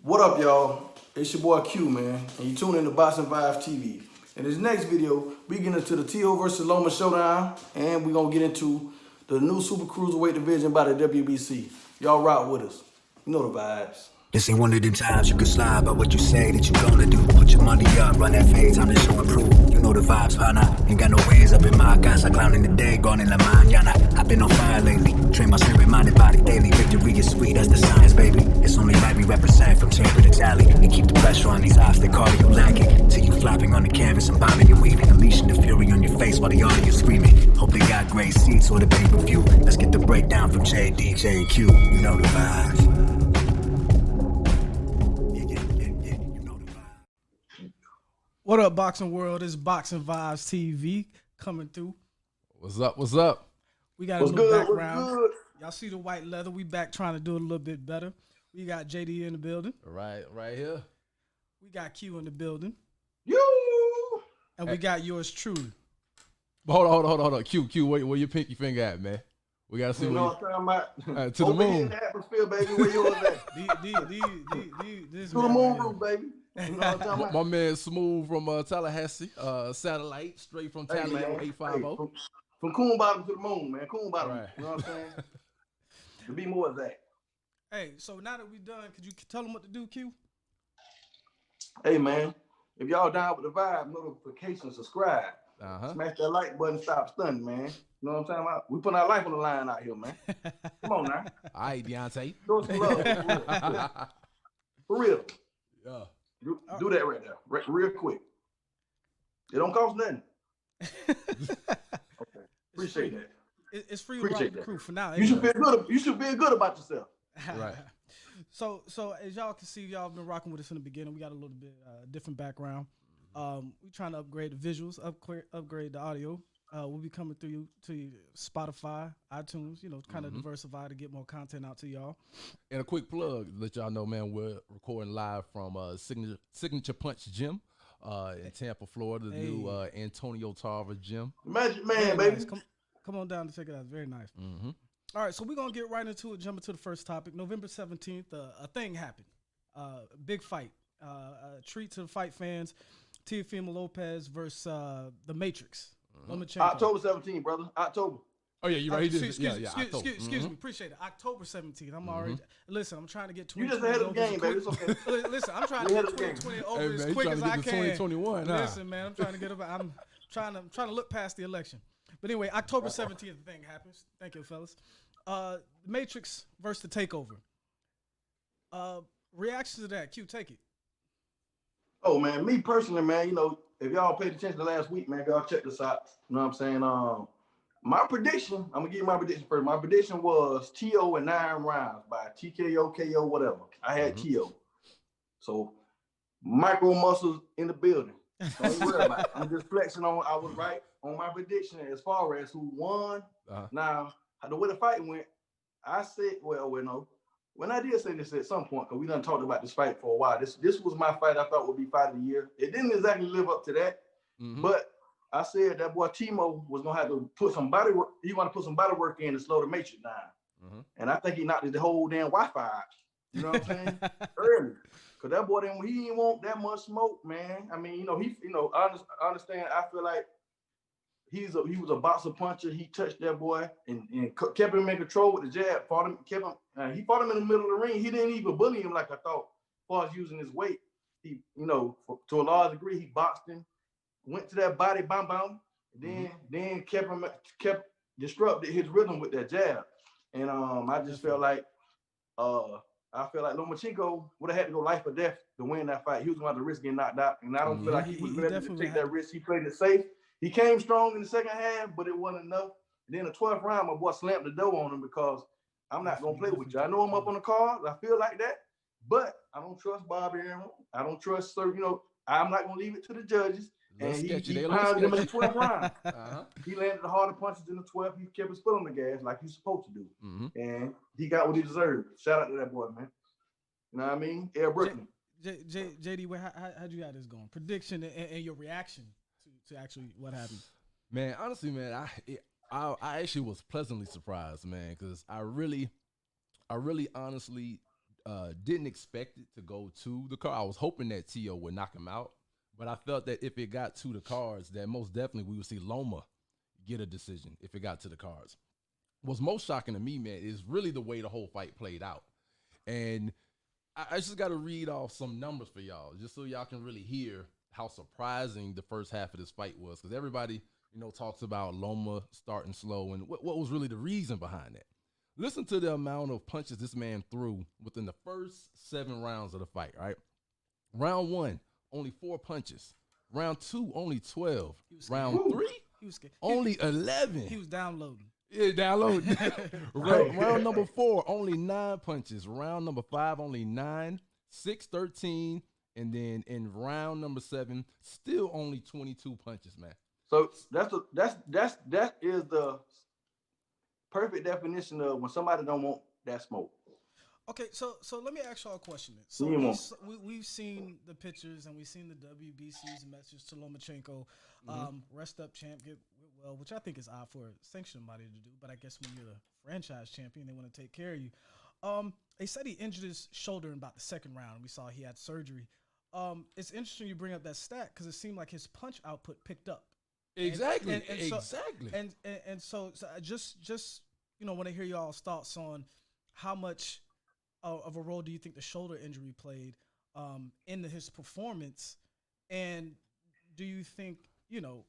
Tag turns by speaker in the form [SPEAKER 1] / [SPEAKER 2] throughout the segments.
[SPEAKER 1] What up, y'all? It's your boy Q, man, and you tune in to Boxing Vibes TV. In this next video, we get into the Teo versus Loma showdown, and we're gonna get into the new super cruiserweight division by the WBC. Y'all rock with us. You know the vibes.
[SPEAKER 2] This ain't one of them times you can slide by what you say that you gonna do. Put your money up, run that fade, time to show and prove. You know the vibes, partner. Ain't got no ways up in my casa, clown in the day, gone in la mañana. I've been on fire lately, train my spirit, mind and body daily. Victory is sweet, that's the science, baby. It's only right we represent from Tampa to Tally. And keep the pressure on these eyes, they cardio lacking. Till you flopping on the canvas and bombing your weaving. Unleashing the fury on your face while the audience screaming. Hope they got great seats or the pay-per-view. Let's get the breakdown from J, DJ, and Q. You know the vibes.
[SPEAKER 3] What up, boxing world? It's Boxing Vibes TV coming through.
[SPEAKER 4] What's up? What's up?
[SPEAKER 3] We got
[SPEAKER 1] What's
[SPEAKER 3] a little
[SPEAKER 1] good?
[SPEAKER 3] background.
[SPEAKER 1] What's good?
[SPEAKER 3] Y'all see the white leather? We back trying to do it a little bit better. We got JD in the building.
[SPEAKER 4] Right here.
[SPEAKER 3] We got Q in the building.
[SPEAKER 1] You.
[SPEAKER 3] And we got yours truly.
[SPEAKER 4] Hold on. Q, where your pinky finger at, man? We gotta see
[SPEAKER 1] You know what I'm talking about?
[SPEAKER 4] to the
[SPEAKER 1] Over here in
[SPEAKER 4] moon.
[SPEAKER 1] the atmosphere, baby. Where yours at?
[SPEAKER 3] This
[SPEAKER 1] To the
[SPEAKER 3] man
[SPEAKER 1] moon
[SPEAKER 3] right
[SPEAKER 1] roof, baby. You know what I'm talking about?
[SPEAKER 4] My man Smooth from Tallahassee, satellite, straight from
[SPEAKER 1] Hey,
[SPEAKER 4] Tally
[SPEAKER 1] man.
[SPEAKER 4] 850.
[SPEAKER 1] From Coon Bottom to the moon, man. Coon Bottom.
[SPEAKER 4] Right.
[SPEAKER 1] You know what I'm saying? To be more exact.
[SPEAKER 3] Hey, so now that we done, could you tell them what to do, Q?
[SPEAKER 1] Hey, man. If y'all down with the vibe, notification, subscribe.
[SPEAKER 4] Uh-huh.
[SPEAKER 1] Smash that like button, stop stunning, man. You know what I'm talking about? We putting our life on the line out here, man. Come on now.
[SPEAKER 4] All right, Deontay.
[SPEAKER 1] Show us some love. For real.
[SPEAKER 4] Yeah.
[SPEAKER 1] Do that right there. Real quick. It don't cost nothing. Okay. Appreciate that.
[SPEAKER 3] It's free to rock with the crew for now.
[SPEAKER 1] You should feel good. You should feel good about yourself.
[SPEAKER 4] Right.
[SPEAKER 3] So as y'all can see, y'all been rocking with us in the beginning. We got a little bit different background. We trying to upgrade the visuals, upgrade the audio. We'll be coming through to Spotify, iTunes, kind of diversify to get more content out to y'all.
[SPEAKER 4] And a quick plug, let y'all know, man, we're recording live from Signature Punch Gym in Tampa, Florida, the new Antonio Tarver gym.
[SPEAKER 1] Magic Man,
[SPEAKER 3] Very
[SPEAKER 1] baby.
[SPEAKER 3] nice. Come on down to check it out. Very nice.
[SPEAKER 4] Mm-hmm.
[SPEAKER 3] All right, so we're going to get right into it, jump into the first topic. November 17th, a thing happened. Big fight. A treat to the fight fans. Teofimo Lopez versus the Matrix. Lomachenko.
[SPEAKER 1] October 17th, brother. October.
[SPEAKER 4] Oh, yeah, you're right.
[SPEAKER 3] Excuse me. Appreciate it. October 17th. I'm already. Listen, I'm trying to get 2020.
[SPEAKER 1] You just ahead of the game, baby. It's okay.
[SPEAKER 3] Listen, I'm trying to get 2020 over as quick as I can.
[SPEAKER 4] 2021, huh?
[SPEAKER 3] Listen, man, I'm trying to get up. I'm trying to look past the election. But anyway, October 17th, the thing happens. Thank you, fellas. The Matrix versus the Takeover. Reactions to that. Q, take it.
[SPEAKER 1] Oh, man, me personally, man, if y'all paid attention to last week, man, if y'all check this out, you know what I'm saying? My prediction, I'm going to give you my prediction first. My prediction was T.O. in 9 rounds by TKO, KO, whatever. I had T.O. So, micro muscles in the building. Don't worry about it. I'm just flexing on, I was right on my prediction as far as who won. Now, the way the fight went, I said, no. When I did say this at some point, because we done talked about this fight for a while, this was my fight I thought would be fight of the year. It didn't exactly live up to that, but I said that boy Timo was going to have to put some body work. He want to put some body work in to slow the Matrix down. And I think he knocked the whole damn Wi-Fi out. You know what I'm saying? Early. Because that boy, he didn't want that much smoke, man. I mean, I understand. I feel like he was a boxer puncher. He touched that boy and kept him in control with the jab. He fought him in the middle of the ring. He didn't even bully him like I thought. As far as using his weight, he, to a large degree, he boxed him. Went to that body, bam, then kept disrupted his rhythm with that jab. And I just felt like Lomachenko would have had to go life or death to win that fight. He was going to have to risk getting knocked out, and I don't feel like he was ready to take that risk. He played it safe. He came strong in the second half, but it wasn't enough. And then the 12th round, my boy slammed the door on him because I'm not going to play with you. I know I'm up on the card. I feel like that, but I don't trust Bobby Aaron. I don't trust Sir. I'm not going to leave it to the judges. And he pounded him in the 12th round. He landed the harder punches in the 12th. He kept his foot on the gas like he's supposed to do. And he got what he deserved. Shout out to that boy, man. You know what I mean? Air Brooklyn.
[SPEAKER 3] JD, how'd you have this going? Prediction and your reaction to actually what happened?
[SPEAKER 4] Man, honestly, man, I actually was pleasantly surprised, man, because I really honestly didn't expect it to go to the car. I was hoping that Tio would knock him out, but I felt that if it got to the cards, that most definitely we would see Loma get a decision if it got to the cards. What's most shocking to me, man, is really the way the whole fight played out. And I just got to read off some numbers for y'all, just so y'all can really hear how surprising the first half of this fight was. Because everybody, talks about Loma starting slow, and what was really the reason behind that. Listen to the amount of punches this man threw within the first 7 rounds of the fight, right? Round 1, only 4 punches. Round 2, only 12. Round 3, only 11.
[SPEAKER 3] He was downloading.
[SPEAKER 4] Yeah, downloading. Round number 4, only 9 punches. Round number 5, only 9. 6, 13. And then in round number 7, still only 22 punches, man.
[SPEAKER 1] So that is the perfect definition of when somebody don't want that smoke.
[SPEAKER 3] Okay, so let me ask y'all a question. So we've seen the pictures and we've seen the WBC's message to Lomachenko, rest up, champ, get well, which I think is odd for a sanctioned body to do. But I guess when you're the franchise champion, they want to take care of you. They said he injured his shoulder in about the 2nd round. We saw he had surgery. It's interesting you bring up that stat because it seemed like his punch output picked up.
[SPEAKER 4] Exactly.
[SPEAKER 3] So I just want to hear y'all's thoughts on how much of a role do you think the shoulder injury played in his performance, and do you think do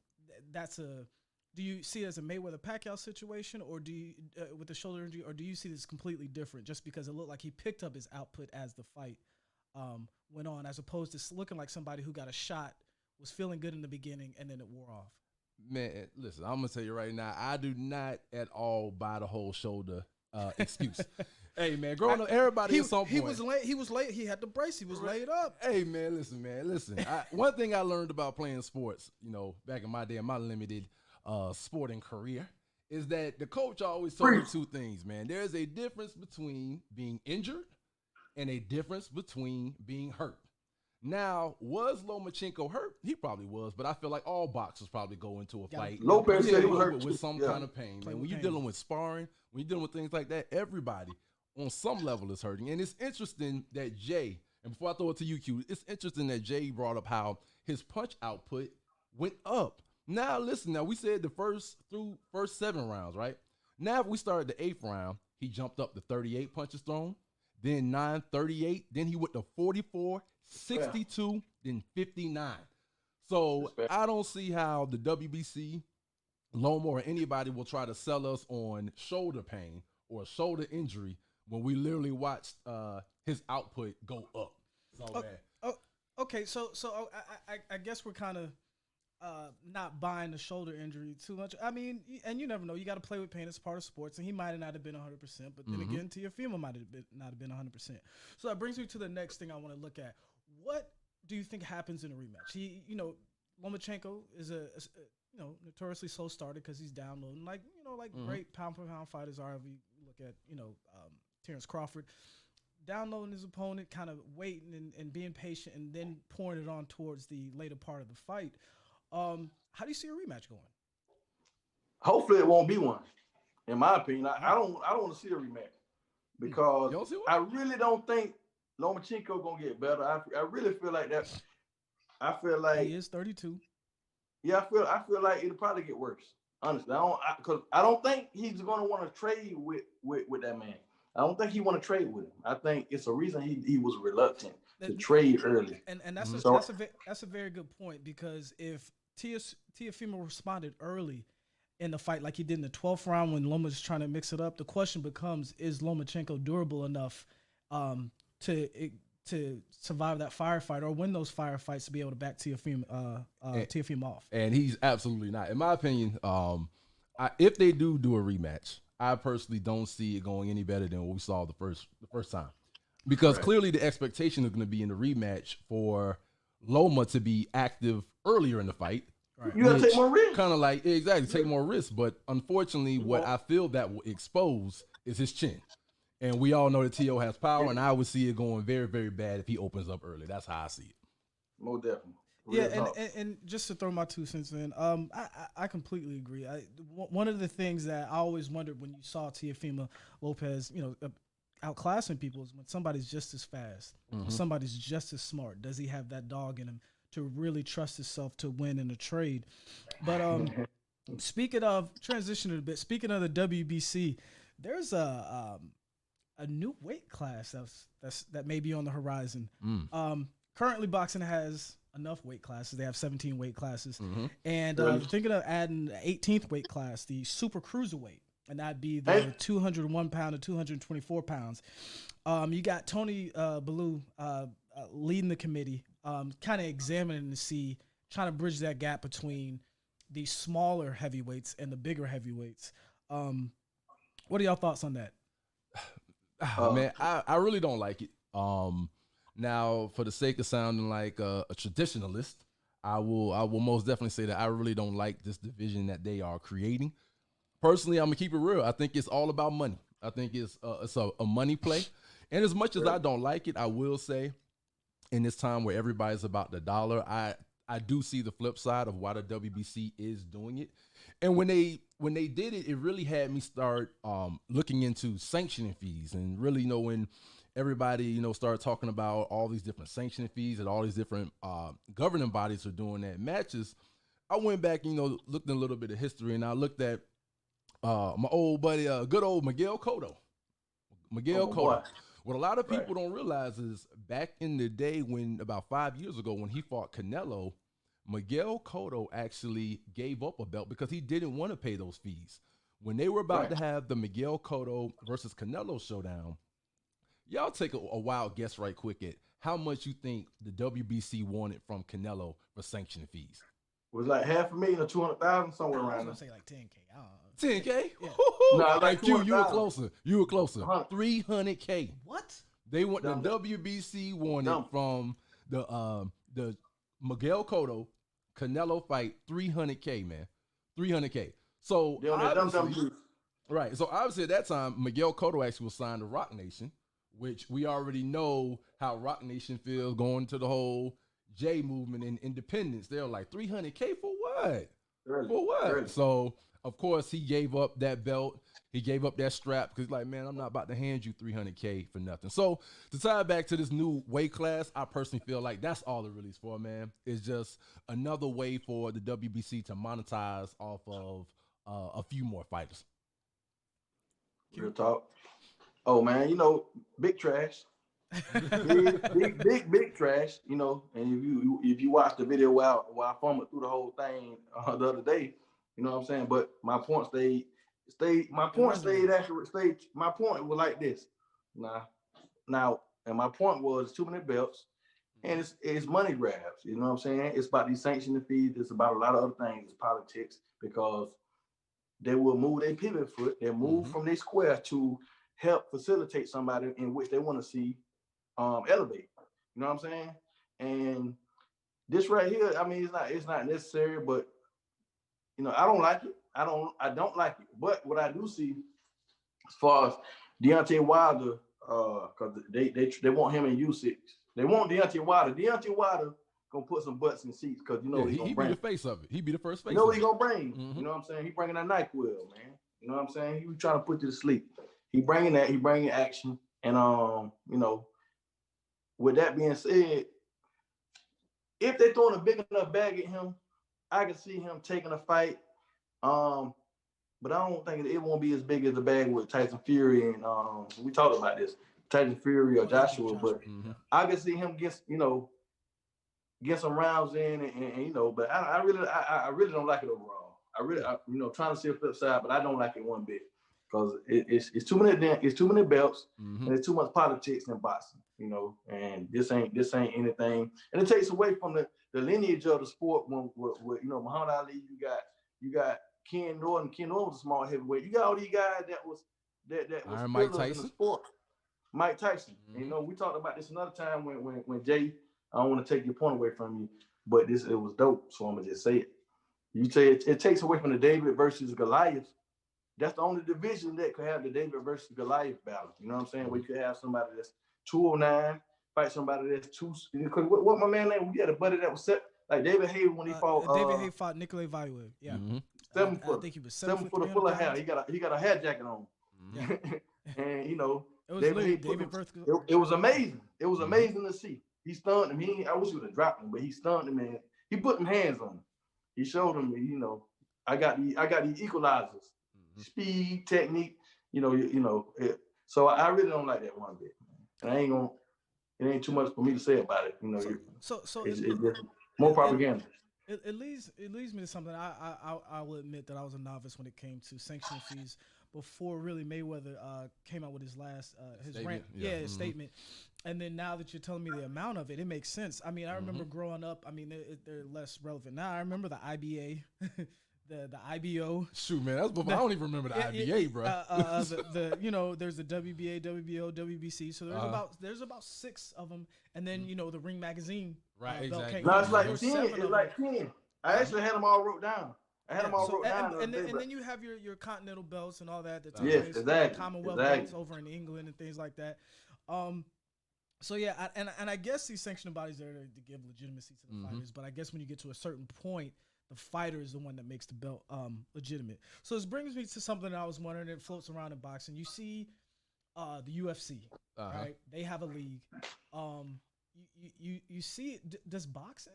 [SPEAKER 3] you see it as a Mayweather-Pacquiao situation, or do you with the shoulder injury, or do you see this completely different just because it looked like he picked up his output as the fight went on, as opposed to looking like somebody who got a shot, was feeling good in the beginning, and then it wore off?
[SPEAKER 4] Man, listen, I'm going to tell you right now, I do not at all buy the whole shoulder excuse. Hey, man, growing up, everybody at some point.
[SPEAKER 3] He was late. He had the brace. He was laid up.
[SPEAKER 4] Hey, man, listen. One thing I learned about playing sports, back in my day, in my limited sporting career, is that the coach always told me 2 things, man. There's a difference between being injured and a difference between being hurt. Now, was Lomachenko hurt? He probably was, but I feel like all boxers probably go into a fight
[SPEAKER 1] Lopez said he was hurt
[SPEAKER 4] with some kind of pain. Man, when you're dealing with sparring, when you're dealing with things like that, everybody on some level is hurting. And it's interesting that Jay, and before I throw it to you, Q, it's interesting that Jay brought up how his punch output went up. Now, listen, we said the first 7 rounds, right? Now, if we started the 8th round, he jumped up to 38 punches thrown, then 9, 38, then he went to 44, 62, then 59. So I don't see how the WBC, Loma, or anybody will try to sell us on shoulder pain or shoulder injury when we literally watched his output go up. So bad.
[SPEAKER 3] Okay, so I guess we're kind of not buying the shoulder injury too much. I mean, and you never know. You got to play with pain. It's part of sports, and he might not have been 100%. But then again, Teofimo might not have been 100%. So that brings me to the next thing I want to look at. What do you think happens in a rematch? Lomachenko is a notoriously slow starter because he's downloading, like great pound for pound fighters are. If you look at Terrence Crawford, downloading his opponent, kind of waiting and being patient, and then pouring it on towards the later part of the fight. How do you see a rematch going?
[SPEAKER 1] Hopefully, it won't be one. In my opinion, I don't want to see a rematch because I really don't think Lomachenko gonna get better. I really feel like that. I feel like
[SPEAKER 3] he is 32.
[SPEAKER 1] Yeah, I feel like it'll probably get worse. Honestly, I don't think he's gonna want to trade with that man. I don't think he want to trade with him. I think it's a reason he was reluctant to trade early.
[SPEAKER 3] And that's that's a very good point, because if Teofimo responded early in the fight like he did in the 12th round when Loma was trying to mix it up, the question becomes: is Lomachenko durable enough to survive that firefight or win those firefights to be able to back Teofimo off?
[SPEAKER 4] And he's absolutely not. In my opinion, if they do a rematch, I personally don't see it going any better than what we saw the first time. Because clearly the expectation is going to be in the rematch for Loma to be active earlier in the fight.
[SPEAKER 1] Right. You got to take more risks.
[SPEAKER 4] Kind of like, take more risks. But unfortunately, what I feel that will expose is his chin. And we all know that T.O. has power, and I would see it going very, very bad if he opens up early. That's how I see it.
[SPEAKER 1] Most definitely.
[SPEAKER 3] Yeah, and just to throw my 2 cents in, I completely agree. One of the things that I always wondered when you saw Teofimo Lopez, outclassing people is when somebody's just as fast, somebody's just as smart. Does he have that dog in him to really trust himself to win in a trade? But speaking of transitioning a bit, speaking of the WBC, there's a new weight class that may be on the horizon. Currently, boxing has enough weight classes. They have 17 weight classes, and thinking of adding the 18th weight class, the super cruiserweight, and that'd be the 201 pound to 224 pounds. You got Tony Bellew leading the committee, kind of examining to see, trying to bridge that gap between the smaller heavyweights and the bigger heavyweights. What are y'all thoughts on that?
[SPEAKER 4] Man, I really don't like it. Now, for the sake of sounding like a traditionalist, I will most definitely say that I really don't like this division that they are creating. Personally, I'm gonna keep it real. I think it's all about money. I think it's a money play. And as much as I don't like it, I will say, in this time where everybody's about the dollar, I do see the flip side of why the WBC is doing it. And when they did it, it really had me start looking into sanctioning fees, and really, when everybody, started talking about all these different sanctioning fees and all these different governing bodies are doing that matches, I went back, looked in a little bit of history, and I looked at my old buddy, good old Miguel Cotto. Miguel Cotto.
[SPEAKER 1] Boy.
[SPEAKER 4] What a lot of people don't realize is back in the day, when about 5 years ago, when he fought Canelo, Miguel Cotto actually gave up a belt because he didn't want to pay those fees. When they were about to have the Miguel Cotto versus Canelo showdown, y'all take a wild guess right quick at how much you think the WBC wanted from Canelo for sanction fees.
[SPEAKER 1] It was like $500,000 or $200,000, somewhere
[SPEAKER 3] I was
[SPEAKER 1] around
[SPEAKER 3] gonna
[SPEAKER 1] there.
[SPEAKER 3] say like 10K. I don't know.
[SPEAKER 4] 10K?
[SPEAKER 3] Yeah.
[SPEAKER 1] No, like
[SPEAKER 4] you were
[SPEAKER 1] 200,000.
[SPEAKER 4] closer. You were closer.
[SPEAKER 1] 100.
[SPEAKER 4] 300K.
[SPEAKER 3] What?
[SPEAKER 4] They want
[SPEAKER 1] Dumb.
[SPEAKER 4] the WBC wanted
[SPEAKER 1] Dumb.
[SPEAKER 4] from the Miguel Cotto Canelo fight 300K, man. 300K. So
[SPEAKER 1] They on that dumb
[SPEAKER 4] obviously,
[SPEAKER 1] juice.
[SPEAKER 4] right. So obviously at that time, Miguel Cotto actually was signed to Rock Nation, which we already know how Rock Nation feels going to the whole J movement and independence. They're like 300K for what?
[SPEAKER 1] Early.
[SPEAKER 4] For what?
[SPEAKER 1] Early.
[SPEAKER 4] So of course he gave up that belt. He gave up that strap because he's like, man, I'm not about to hand you 300K for nothing. So to tie it back to this new weight class, I personally feel like that's all it really is for, man. It's just another way for the WBC to monetize off of a few more fighters.
[SPEAKER 1] Real talk. Oh man, big trash. big trash. And if you watch the video while I fumbled through the whole thing the other day, you know what I'm saying. But my point stayed. My point was like this. Now, and my point was too many belts, and it's money grabs. You know what I'm saying? It's about these sanctioning fees. It's about a lot of other things. It's politics, because they will move their pivot foot. They move from their square to help facilitate somebody in which they want to see elevate. You know what I'm saying? And this right here, I mean, it's not necessary, but I don't like it. I don't like it. But what I do see, as far as Deontay Wilder, because they want him in Usyk. They want Deontay Wilder. Deontay Wilder gonna put some butts in seats, because
[SPEAKER 4] He
[SPEAKER 1] gonna bring.
[SPEAKER 4] be the face of it. He be the first face.
[SPEAKER 1] You know what
[SPEAKER 4] of
[SPEAKER 1] he
[SPEAKER 4] it.
[SPEAKER 1] gonna bring?
[SPEAKER 4] Mhm.
[SPEAKER 1] You know what I'm saying? He bringing that NyQuil, man. You know what I'm saying? He was trying to put you to sleep. He bringing that. He bringing action. And with that being said, if they're throwing a big enough bag at him, I can see him taking a fight. But I don't think it won't be as big as the bag with Tyson Fury, and we talked about this, Tyson Fury or Joshua. But I can see him get some rounds in, and but I really don't like it overall. Trying to see a flip side, but I don't like it one bit, because it's too many belts, and there's too much politics in boxing. And this ain't anything, and it takes away from the lineage of the sport. When Muhammad Ali, you got Ken Norton. Ken Norton was a small heavyweight. You got all these guys that was
[SPEAKER 4] Mike
[SPEAKER 1] pillars in
[SPEAKER 4] Tyson.
[SPEAKER 1] the sport. Mike Tyson. And, we talked about this another time when Jay. I don't want to take your point away from you, but it was dope. So I'm gonna just say it. You say it takes away from the David versus Goliath. That's the only division that could have the David versus Goliath battle. You know what I'm saying? Where you could have somebody that's 209 fight somebody that's because what my man name? We had a buddy that was set like David Hay when he fought.
[SPEAKER 3] David Hay fought Nikolai Valuev. Yeah.
[SPEAKER 1] 7 foot.
[SPEAKER 3] I think he was
[SPEAKER 1] 7 foot full of hair. He got a hair jacket on.
[SPEAKER 3] Yeah.
[SPEAKER 1] And
[SPEAKER 3] It was
[SPEAKER 1] David
[SPEAKER 3] literally
[SPEAKER 1] Haney put
[SPEAKER 3] David
[SPEAKER 1] him,
[SPEAKER 3] versus.
[SPEAKER 1] it was amazing. It was amazing to see. He stunned him. I wish he would have dropped him, but he stunned him, and he put them hands on him. He showed him, I got the equalizers, speed, technique, so I really don't like that one bit. And it ain't too much for me to say about it. It's just more propaganda.
[SPEAKER 3] It leads me to something. I will admit that I was a novice when it came to sanction fees before really Mayweather came out with his last his
[SPEAKER 4] Statement.
[SPEAKER 3] rant, statement. And then now that you're telling me the amount of it, it makes sense. I mean, I remember growing up. I mean, they're less relevant now. I remember the IBA, the IBO.
[SPEAKER 4] Shoot, man, that's before. I don't even remember the IBA, bro.
[SPEAKER 3] There's the WBA, WBO, WBC. So there's about 6 of them, and then the Ring Magazine.
[SPEAKER 4] Right,
[SPEAKER 3] exactly.
[SPEAKER 1] No, it's like 10. It's like 10. I actually had them all wrote down.
[SPEAKER 3] And then you have your continental belts and all that.
[SPEAKER 1] Yes, exactly.
[SPEAKER 3] Commonwealth belts over in England and things like that. So yeah, and I guess these sanctioning bodies are to give legitimacy to the fighters, but I guess when you get to a certain point, the fighter is the one that makes the belt legitimate. So this brings me to something that I was wondering. It floats around in boxing. You see, the UFC, right? They have a league. You see, does boxing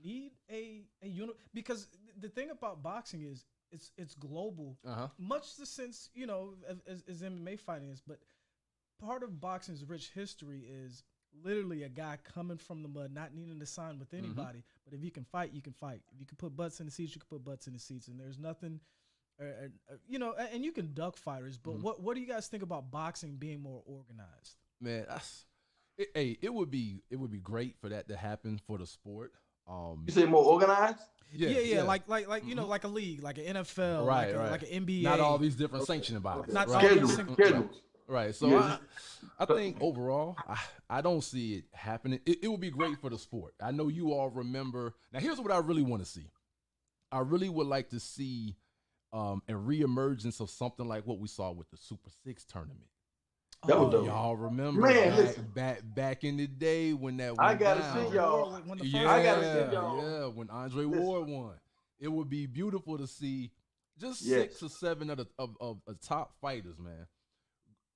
[SPEAKER 3] need a unit? Because the thing about boxing is it's global, much the sense as MMA fighting is, but part of boxing's rich history is literally a guy coming from the mud, not needing to sign with anybody. But if you can fight, you can fight. If you can put butts in the seats, you can put butts in the seats. And there's nothing, and you can duck fighters. But what do you guys think about boxing being more organized?
[SPEAKER 4] Man, it would be great for that to happen for the sport.
[SPEAKER 1] You say more organized?
[SPEAKER 3] Yeah. Like like a league, like an NFL,
[SPEAKER 4] right.
[SPEAKER 3] like an NBA.
[SPEAKER 4] Not all these different sanctioning bodies.
[SPEAKER 3] Not
[SPEAKER 1] schedules.
[SPEAKER 4] Right. So I think overall, I don't see it happening. It would be great for the sport. I know you all remember. Now, here's what I really want to see. I really would like to see a reemergence of something like what we saw with the Super 6 tournament.
[SPEAKER 1] That was dope.
[SPEAKER 4] Y'all remember back in the day when that went
[SPEAKER 1] I gotta
[SPEAKER 4] down.
[SPEAKER 1] see y'all.
[SPEAKER 4] I gotta see y'all. Yeah, when Andre Ward won. It would be beautiful to see just 6 or 7 of the top fighters, man,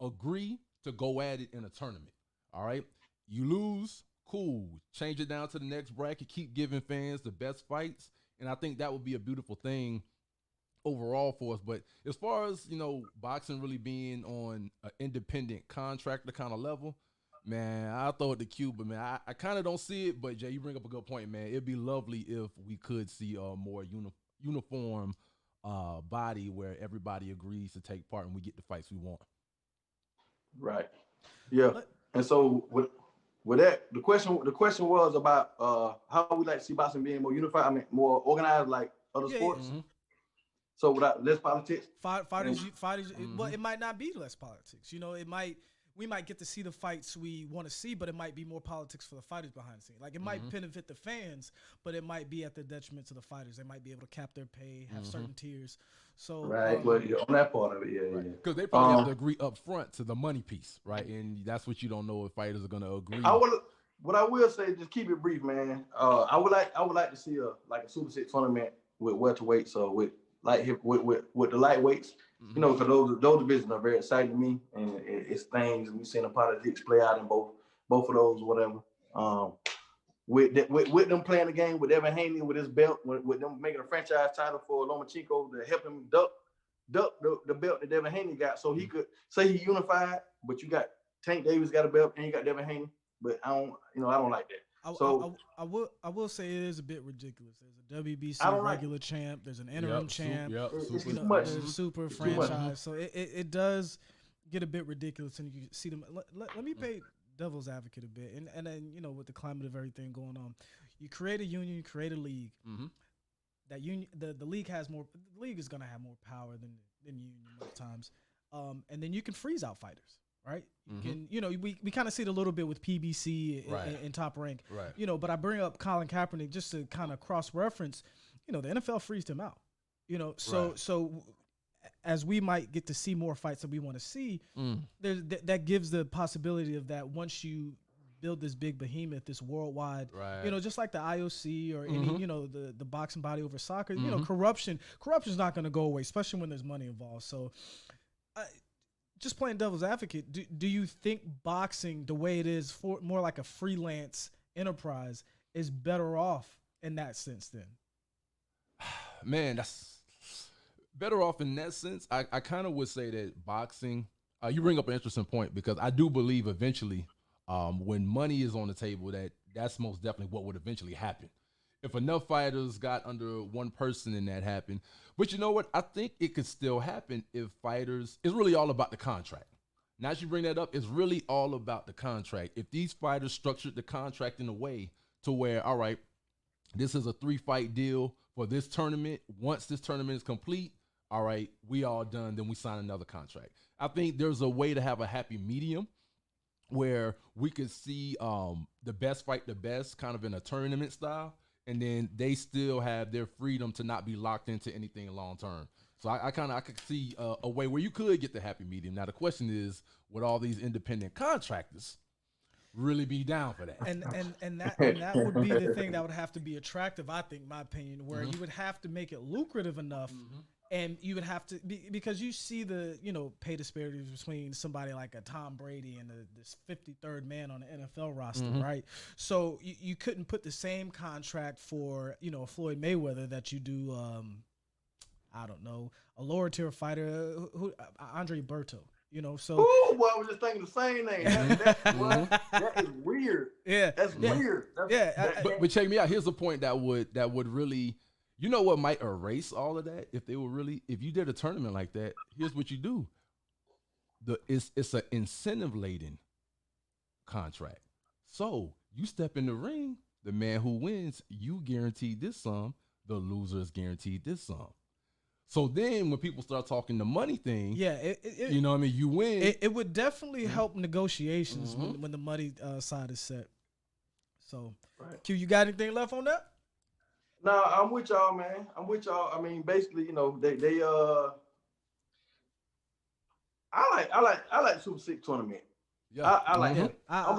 [SPEAKER 4] agree to go at it in a tournament. All right, you lose, cool. Change it down to the next bracket. Keep giving fans the best fights, and I think that would be a beautiful thing overall for us. But as far as boxing really being on an independent contractor kind of level, man, I throw it to Cuba, man. I kind of don't see it, but Jay, you bring up a good point, man. It'd be lovely if we could see a more uniform body where everybody agrees to take part and we get the fights we want.
[SPEAKER 1] Right. Yeah. And so with that, the question was about how we like to see boxing being more unified. I mean, more organized like other sports. So without less politics.
[SPEAKER 3] Fighters. Well, it might not be less politics. We might get to see the fights we want to see, but it might be more politics for the fighters behind the scenes. Like it might benefit the fans, but it might be at the detriment to the fighters. They might be able to cap their pay, have certain tiers. So
[SPEAKER 1] right, well, on that part of it, yeah.
[SPEAKER 4] Because they probably have to agree up front to the money piece, right? And that's what you don't know if fighters are going to agree.
[SPEAKER 1] What I will say, just keep it brief, man. I would like to see a Super 6 tournament with welterweights or with the lightweights. Because those divisions are very exciting to me, and it's things we've seen the politics play out in both of those, whatever. With them playing the game with Evan Haney with his belt, with them making a franchise title for Lomachenko to help him duck the belt that Devin Haney got, so he could say he unified. But you got Tank Davis got a belt and you got Devin Haney, but I don't like that.
[SPEAKER 3] I will say it is a bit ridiculous. There's a WBC regular champ. There's an interim champ.
[SPEAKER 1] It's too
[SPEAKER 3] much. There's a super franchise. So it does get a bit ridiculous, and you see them. Let me play devil's advocate a bit, and then with the climate of everything going on, you create a union, you create a league. That union, the league has more. The league is gonna have more power than union most times, and then you can freeze out fighters. Right, we kind of see it a little bit with PBC and Top Rank, right? But I bring up Colin Kaepernick just to kind of cross-reference. The NFL freezed him out. So as we might get to see more fights that we want to see, that gives the possibility of that once you build this big behemoth, this worldwide, just like the IOC or any, the boxing body over soccer. Corruption's not going to go away, especially when there's money involved. So. just playing devil's advocate, do you think boxing, the way it is, for more like a freelance enterprise, is better off in that sense then?
[SPEAKER 4] Man, that's better off in that sense. I kind of would say that boxing, you bring up an interesting point, because I do believe eventually when money is on the table, that's most definitely what would eventually happen. If enough fighters got under one person and that happened. But you know what? I think it could still happen if fighters, it's really all about the contract. Now that you bring that up, it's really all about the contract. If these fighters structured the contract in a way to where, all right, this is a 3-fight deal for this tournament. Once this tournament is complete, all right, we all done, then we sign another contract. I think there's a way to have a happy medium where we could see the best fight the best kind of in a tournament style, and then they still have their freedom to not be locked into anything long term. So I could see a way where you could get the happy medium. Now the question is, would all these independent contractors really be down for that?
[SPEAKER 3] And that would be the thing that would have to be attractive, I think, in my opinion, where you would have to make it lucrative enough, and you would have to because you see the pay disparities between somebody like a Tom Brady and this 53rd man on the NFL roster, right? So you couldn't put the same contract for a Floyd Mayweather that you do I don't know, a lower tier fighter who Andre Berto. So.
[SPEAKER 1] Oh, boy, I was just thinking the same thing. That is weird.
[SPEAKER 3] Yeah,
[SPEAKER 1] that's weird.
[SPEAKER 4] But check me out. Here's a point that would really, what might erase all of that if you did a tournament like that. Here's what you do. It's an incentive laden contract. So you step in the ring, the man who wins, you guaranteed this sum. The loser is guaranteed this sum. So then when people start talking the money thing, you know what I mean? You win.
[SPEAKER 3] It would definitely help negotiations when the money side is set. So, right. Q, you got anything left on that?
[SPEAKER 1] No, I'm with y'all, man. I'm with y'all. I mean, basically, they I like Super 6 tournament. Yeah. I like it. I'm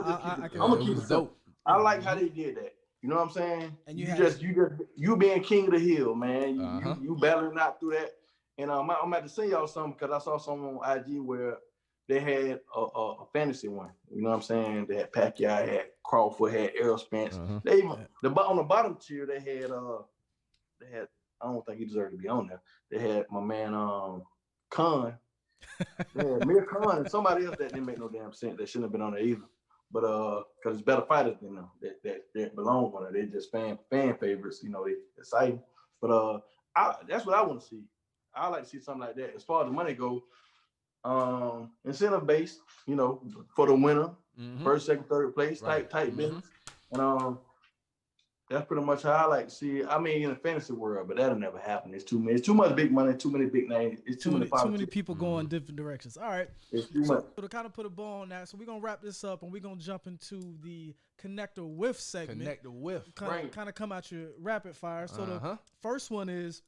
[SPEAKER 1] gonna keep it dope. I like how they did that. You know what I'm saying? And you being king of the hill, man. You battling out through that. And I'm about to send y'all something because I saw something on IG where they had a fantasy one. You know what I'm saying? They had Pacquiao, had Crawford, had Errol Spence. They even on the bottom tier they had I don't think he deserved to be on there. They had my man Khan. They had Mir Khan and somebody else that didn't make no damn sense. They shouldn't have been on there either. But because it's better fighters than them that belong on it. They're just fan favorites, they exciting. But that's what I want to see. I like to see something like that. As far as the money go, incentive based, for the winner, first, second, third place, type business. And that's pretty much how I like to see it. I mean, in the fantasy world, but that'll never happen. It's too much big money, too many big names. It's too many
[SPEAKER 3] people going different directions. All right.
[SPEAKER 1] It's too much.
[SPEAKER 3] So to kind of put a bow on that, so we're gonna wrap this up and we're gonna jump into the Connector Whiff segment.
[SPEAKER 4] Connector Whiff.
[SPEAKER 3] Kind of come out your rapid fire. So the first one is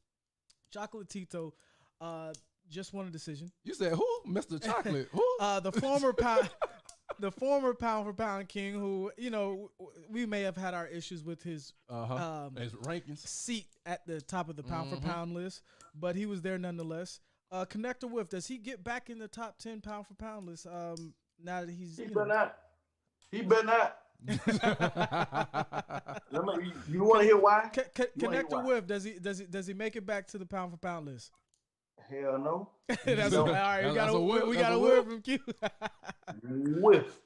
[SPEAKER 3] Chocolatito just won a decision.
[SPEAKER 4] You said who? Mr. Chocolate. Who?
[SPEAKER 3] The former pound for pound king, who we may have had our issues with his
[SPEAKER 4] rankings
[SPEAKER 3] seat at the top of the pound for pound list, but he was there nonetheless. Connector Whiff, does he get back in the top 10 pound for pound list? Now that he's
[SPEAKER 1] better not. He better not. You want to hear why?
[SPEAKER 3] Connector Whiff, does he make it back to the pound for pound list?
[SPEAKER 1] Hell no.
[SPEAKER 3] That's all right. We got a word from Q.
[SPEAKER 1] Whiff.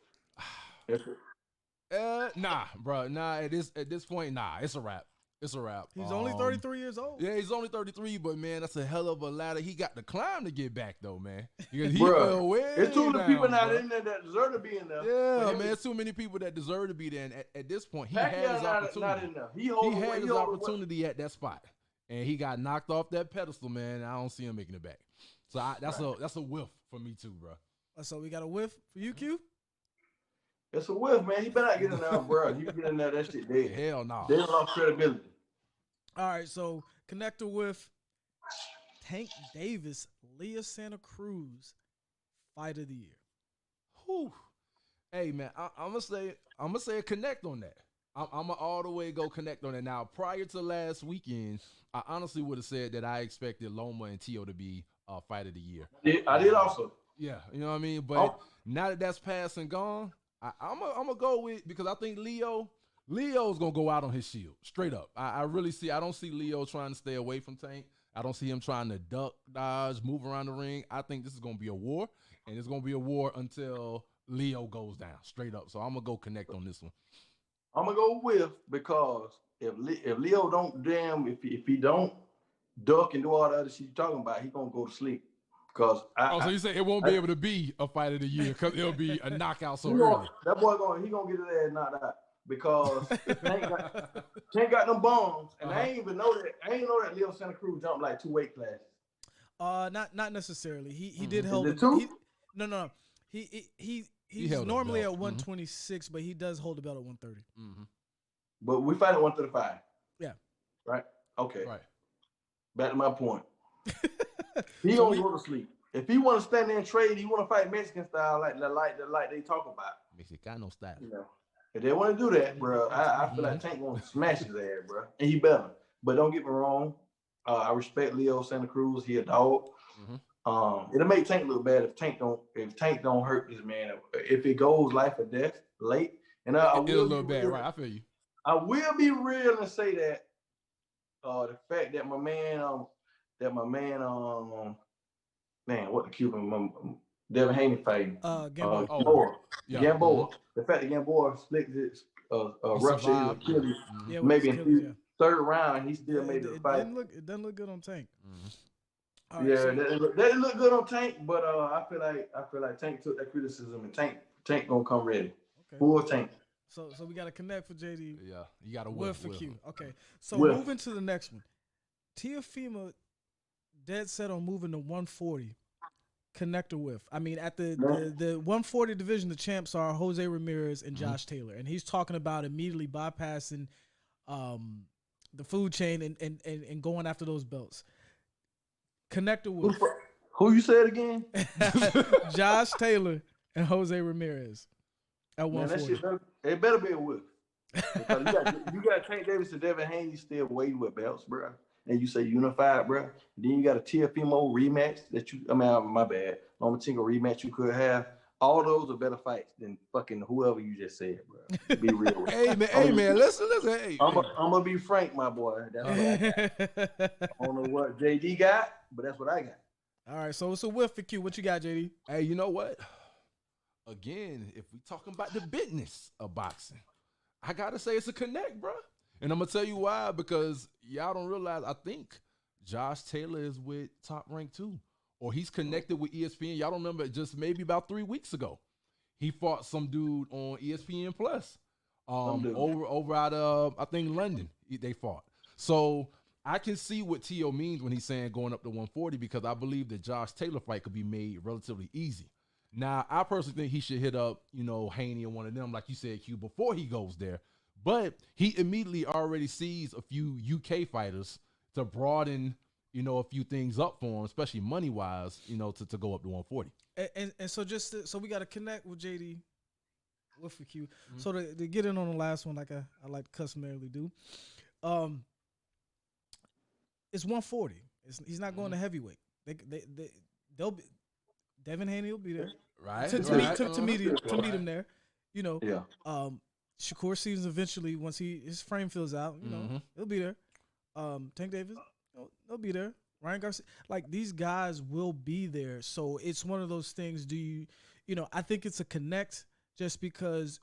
[SPEAKER 4] Nah, bro. Nah. At this point, nah. It's a wrap. It's a wrap.
[SPEAKER 3] He's only 33 years old.
[SPEAKER 4] Yeah, he's only 33, but man, that's a hell of a ladder. He got to climb to get back, though, man.
[SPEAKER 1] There's too many people not in there that deserve to be in there.
[SPEAKER 4] Yeah, man. There's too many people that deserve to be there. And at this point, he had his opportunity.
[SPEAKER 1] Not in there. He
[SPEAKER 4] had his opportunity at that spot. And he got knocked off that pedestal, man. I don't see him making it back. So that's a whiff for me too, bro.
[SPEAKER 3] So we got a whiff for you, Q?
[SPEAKER 1] It's a whiff, man. He better not get in there, bro. He get in there, that shit dead.
[SPEAKER 4] Hell no.
[SPEAKER 1] They lost credibility.
[SPEAKER 3] All right, so Connector Whiff, Tank Davis, Leah Santa Cruz, Fight of the Year.
[SPEAKER 4] Whew. Hey, man, I'm gonna say a connect on that. I'm gonna all the way go connect on it. Now, prior to last weekend, I honestly would have said that I expected Loma and Tio to be Fight of the Year.
[SPEAKER 1] I did also.
[SPEAKER 4] Yeah, you know what I mean? But
[SPEAKER 1] Oh.
[SPEAKER 4] now that that's past and gone, I'm gonna go with, because I think Leo's gonna go out on his shield, straight up. I don't see Leo trying to stay away from Tank. I don't see him trying to duck, dodge, move around the ring. I think this is gonna be a war, and it's gonna be a war until Leo goes down, straight up. So I'm gonna go Connect on this one.
[SPEAKER 1] I'm gonna go with, because if Leo don't if he don't duck and do all the other shit you're talking about, he gonna go to sleep. Because
[SPEAKER 4] so you say it won't be able to be a fight of the year because it'll be a knockout so
[SPEAKER 1] early.
[SPEAKER 4] early.
[SPEAKER 1] That boy gonna get his ass knocked out, because Tank got them bombs, and I ain't know that Leo Santa Cruz jumped like 2 weight classes.
[SPEAKER 3] Not necessarily. He did hold
[SPEAKER 1] it two?
[SPEAKER 3] No. He's
[SPEAKER 4] held
[SPEAKER 3] normally
[SPEAKER 4] a
[SPEAKER 3] at
[SPEAKER 4] belt.
[SPEAKER 3] 126, but he does hold the belt at 130.
[SPEAKER 1] But we fight at 135.
[SPEAKER 3] Yeah.
[SPEAKER 1] Right? Okay.
[SPEAKER 4] Right.
[SPEAKER 1] Back to my point. He gonna go to sleep. If he want to stand there and trade, he want to fight Mexican style like they talk about.
[SPEAKER 4] Mexicano style.
[SPEAKER 1] You know, if they want to do that, bro, I feel like Tank gonna smash his ass, bro, and he better. But don't get me wrong, I respect Leo Santa Cruz. He a dog. It'll make Tank look bad if Tank don't hurt this man. If it goes life or death late, and
[SPEAKER 4] It'll look bad, right? I feel you.
[SPEAKER 1] I will be real and say that the fact that my man, what the Cuban, Devin Haney fighting,
[SPEAKER 3] Gamboa.
[SPEAKER 1] Gamboa. The fact that Gamboa split his rupture his Achilles, maybe in the third round, he still made the fight.
[SPEAKER 3] It doesn't look good on Tank.
[SPEAKER 1] Right, that didn't look good on Tank, but I feel like Tank took that criticism, and Tank gonna come ready. Okay. Full Tank.
[SPEAKER 3] So we got to connect for JD.
[SPEAKER 4] Yeah, you got to
[SPEAKER 3] whiff for Q. Okay, so
[SPEAKER 1] whiff.
[SPEAKER 3] Moving to the next one. Teofimo dead set on moving to 140. Connector whiff. I mean, at the 140 division, the champs are Jose Ramirez and Josh Taylor, and he's talking about immediately bypassing the food chain and going after those belts. Connector whiff.
[SPEAKER 1] Who you said again?
[SPEAKER 3] Josh Taylor and Jose Ramirez at 140.
[SPEAKER 1] Man, it better be a whiff. Because you got Tank Davis and Devin Haney still waiting with belts, bro. And you say unified, bro. Then you got a Teofimo rematch my bad. Lomachenko rematch you could have. All those are better fights than fucking whoever you just said, bro. Be real.
[SPEAKER 4] Hey man, listen. Hey,
[SPEAKER 1] I'm gonna be frank, my boy. That's what I got. I don't know what JD got, but that's what I got.
[SPEAKER 3] All right, so it's a whiff for Q. What you got, JD?
[SPEAKER 4] Hey, you know what? Again, if we talking about the business of boxing, I gotta say it's a connect, bro. And I'm gonna tell you why, because y'all don't realize, I think Josh Taylor is with Top Rank 2, or he's connected with ESPN. Y'all don't remember, just maybe about 3 weeks ago, he fought some dude on ESPN Plus, over out of, I think, London. They fought. So I can see what T.O. means when he's saying going up to 140, because I believe the Josh Taylor fight could be made relatively easy. Now, I personally think he should hit up, Haney and one of them, like you said, Q, before he goes there. But he immediately already sees a few UK fighters to broaden, a few things up for him, especially money-wise, to go up to 140.
[SPEAKER 3] And so so we got to connect with JD, with for Q. So to get in on the last one, like I like to customarily do, it's 140. He's not going to heavyweight. They'll be. Devin Haney will be there,
[SPEAKER 4] right?
[SPEAKER 3] To meet him there,
[SPEAKER 1] Yeah.
[SPEAKER 3] Shakur Stevens eventually, once his frame fills out, he'll be there. Tank Davis, they'll be there. Ryan Garcia, like these guys will be there. So it's one of those things. I think it's a connect just because,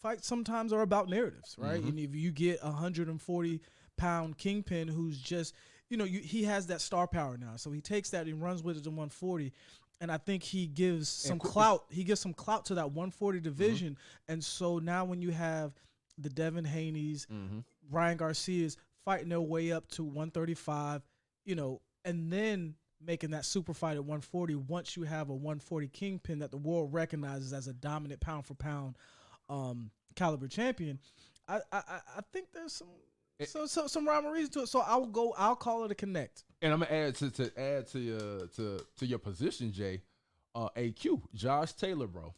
[SPEAKER 3] fights sometimes are about narratives, right? And if you get 140-pound kingpin who's just he has that star power now. So he takes that and runs with it to 140. And I think he gives some clout. He gives some clout to that 140 division. And so now when you have the Devin Haney's, Ryan Garcia's fighting their way up to 135, and then making that super fight at 140, once you have a 140 kingpin that the world recognizes as a dominant pound-for-pound caliber champion, I think there's some rhyme or reason to it. So I'll call it a connect.
[SPEAKER 4] And I'm gonna add to your position, Jay. AQ Josh Taylor, bro.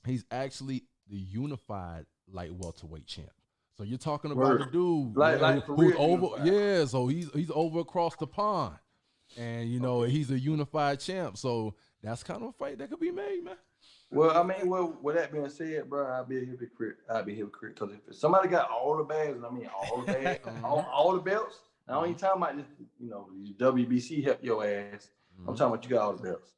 [SPEAKER 4] He's actually the unified light welterweight champ. So you're talking about a dude
[SPEAKER 1] like
[SPEAKER 4] who's over. Yeah, so he's over across the pond. And you know, he's a unified champ, so that's kind of a fight that could be made, man.
[SPEAKER 1] Well, I mean, with that being said, bro, I'd be a hypocrite. Because if somebody got all the bags, and I mean all the bags, all the belts, I don't even talking about this, you know, WBC help your ass. I'm talking about you got all the belts.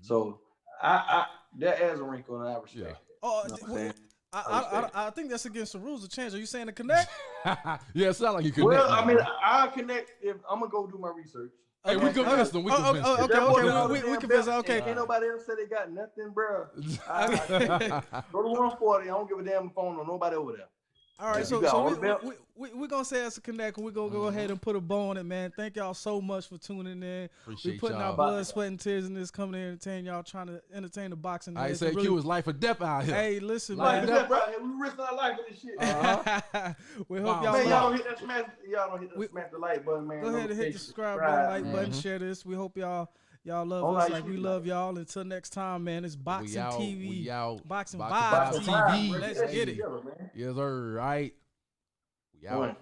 [SPEAKER 1] So I that adds a wrinkle, and I respect it.
[SPEAKER 3] Oh,
[SPEAKER 1] you know what I'm saying?
[SPEAKER 3] I think that's against the rules of change. Are you saying to connect?
[SPEAKER 4] Yeah, it sounds like you connect.
[SPEAKER 1] Well, I mean, I'll connect if I'm gonna go do my research.
[SPEAKER 4] Hey, we convinced them. We convinced them.
[SPEAKER 3] We convinced them. Okay.
[SPEAKER 1] Ain't nobody else said they got nothing, bro. Go to 140. I don't give a damn phone on nobody over there.
[SPEAKER 3] All right, so we're going to say as a connect, and we're going to go ahead and put a bow on it, man. Thank y'all so much for tuning in. We're putting our blood, sweat, and tears in this, coming to entertain y'all, trying to entertain the boxing.
[SPEAKER 4] I say Q is life or death out here.
[SPEAKER 3] Hey, listen,
[SPEAKER 1] life
[SPEAKER 3] man.
[SPEAKER 1] Death, bro. We risking our life for this shit.
[SPEAKER 3] We hope
[SPEAKER 1] y'all don't hit that smash. Y'all don't hit that smash the like button, man.
[SPEAKER 3] Go ahead and hit the subscribe button, like button, share this. We hope y'all love us like we love y'all. Until next time, man. It's Boxing TV.
[SPEAKER 4] We out.
[SPEAKER 3] Boxing Vibez TV.
[SPEAKER 1] Let's
[SPEAKER 3] get it.
[SPEAKER 1] Together, man.
[SPEAKER 4] Yes, sir. Right. We out.